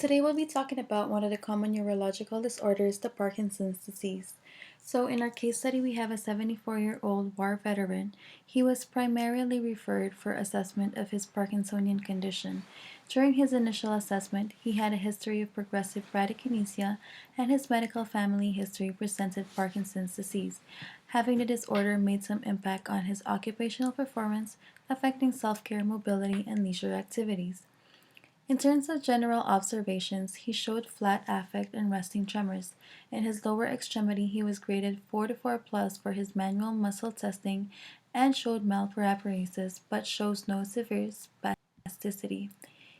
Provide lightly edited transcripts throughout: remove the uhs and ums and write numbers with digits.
Today we'll be talking about one of the common neurological disorders, the Parkinson's disease. So in our case study, we have a 74-year-old war veteran. He was primarily referred for assessment of his Parkinsonian condition. During his initial assessment, he had a history of progressive bradykinesia, and his medical family history presented Parkinson's disease. Having the disorder made some impact on his occupational performance, affecting self-care, mobility, and leisure activities. In terms of general observations, he showed flat affect and resting tremors. In his lower extremity, he was graded 4 to 4 plus for his manual muscle testing and showed mild paraparesis, but shows no severe spasticity.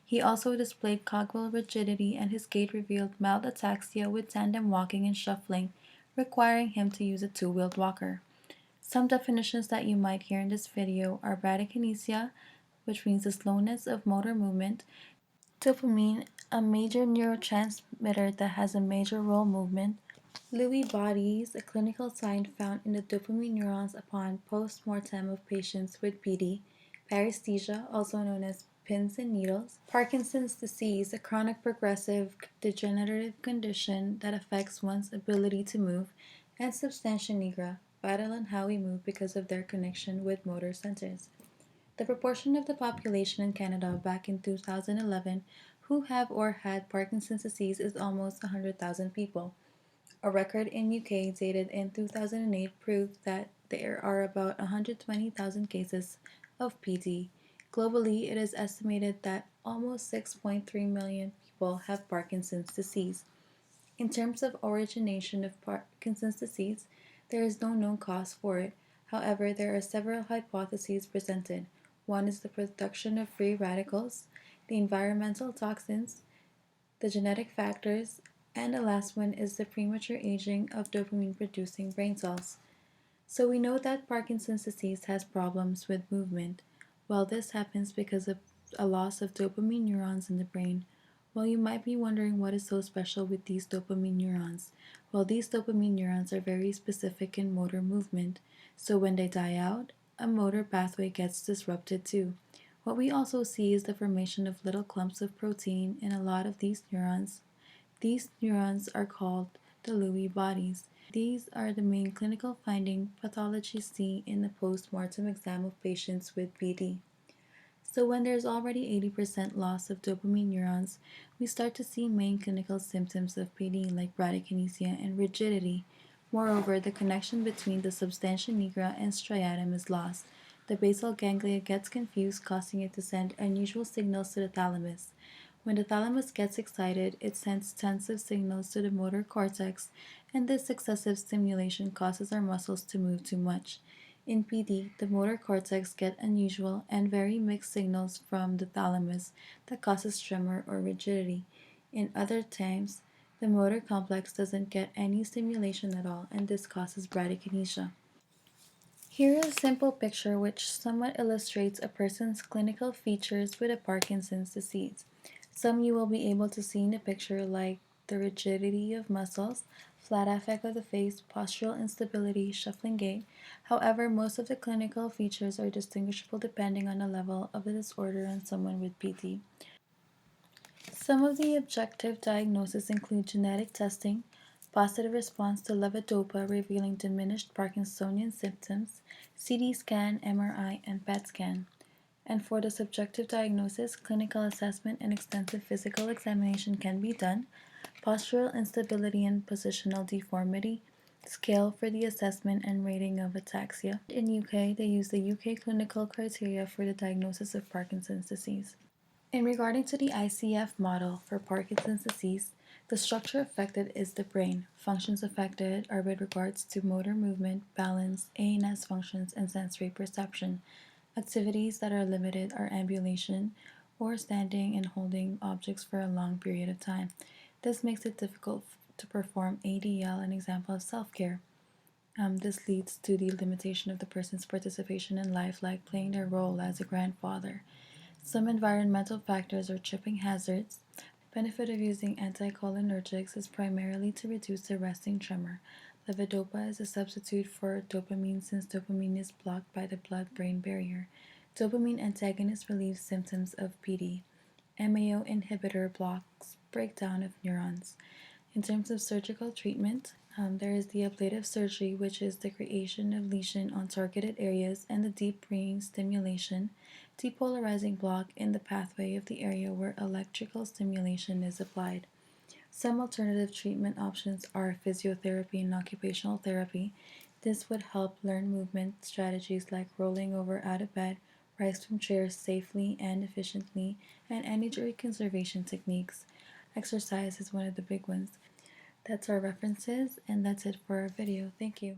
He also displayed cogwheel rigidity, and his gait revealed mild ataxia with tandem walking and shuffling, requiring him to use a two-wheeled walker. Some definitions that you might hear in this video are bradykinesia, which means the slowness of motor movement; dopamine, a major neurotransmitter that has a major role movement; Lewy bodies, a clinical sign found in the dopamine neurons upon post-mortem of patients with PD; paresthesia, also known as pins and needles; Parkinson's disease, a chronic progressive degenerative condition that affects one's ability to move; and substantia nigra, vital on how we move because of their connection with motor centers. The proportion of the population in Canada back in 2011 who have or had Parkinson's disease is almost 100,000 people. A record in UK dated in 2008 proved that there are about 120,000 cases of PD. Globally, it is estimated that almost 6.3 million people have Parkinson's disease. In terms of origination of Parkinson's disease, there is no known cause for it. However, there are several hypotheses presented. One is the production of free radicals, the environmental toxins, the genetic factors, and the last one is the premature aging of dopamine producing brain cells. So we know that Parkinson's disease has problems with movement. Well, this happens because of a loss of dopamine neurons in the brain. Well, you might be wondering what is so special with these dopamine neurons. Well, these dopamine neurons are very specific in motor movement. So when they die out, a motor pathway gets disrupted too. What we also see is the formation of little clumps of protein in a lot of these neurons. These neurons are called the Lewy bodies. These are the main clinical finding pathologists see in the post-mortem exam of patients with PD. So when there's already 80% loss of dopamine neurons, we start to see main clinical symptoms of PD like bradykinesia and rigidity. Moreover, the connection between the substantia nigra and striatum is lost. The basal ganglia gets confused, causing it to send unusual signals to the thalamus. When the thalamus gets excited, it sends tons of signals to the motor cortex, and this excessive stimulation causes our muscles to move too much. In PD, the motor cortex get unusual and very mixed signals from the thalamus that causes tremor or rigidity. In other times, the motor complex doesn't get any stimulation at all, and this causes bradykinesia. Here is a simple picture which somewhat illustrates a person's clinical features with a Parkinson's disease. Some you will be able to see in the picture, like the rigidity of muscles, flat affect of the face, postural instability, shuffling gait. However, most of the clinical features are distinguishable depending on the level of the disorder in someone with PT. Some of the objective diagnoses include genetic testing, positive response to levodopa revealing diminished Parkinsonian symptoms, CT scan, MRI, and PET scan. And for the subjective diagnosis, clinical assessment and extensive physical examination can be done. Postural instability and positional deformity, scale for the assessment and rating of ataxia. In UK, they use the UK clinical criteria for the diagnosis of Parkinson's disease. In regarding to the ICF model for Parkinson's disease, the structure affected is the brain. Functions affected are with regards to motor movement, balance, ANS functions, and sensory perception. Activities that are limited are ambulation, or standing and holding objects for a long period of time. This makes it difficult to perform ADL, an example of self-care. This leads to the limitation of the person's participation in life, like playing their role as a grandfather. Some environmental factors are tripping hazards. Benefit of using anticholinergics is primarily to reduce the resting tremor. Levodopa is a substitute for dopamine since dopamine is blocked by the blood-brain barrier. Dopamine antagonist relieves symptoms of PD. MAO inhibitor blocks breakdown of neurons. In terms of surgical treatment, there is the ablative surgery, which is the creation of lesion on targeted areas, and the deep brain stimulation, depolarizing block in the pathway of the area where electrical stimulation is applied. Some alternative treatment options are physiotherapy and occupational therapy. This would help learn movement strategies like rolling over out of bed, rise from chairs safely and efficiently, and energy conservation techniques. Exercise is one of the big ones. That's our references, and that's it for our video. Thank you.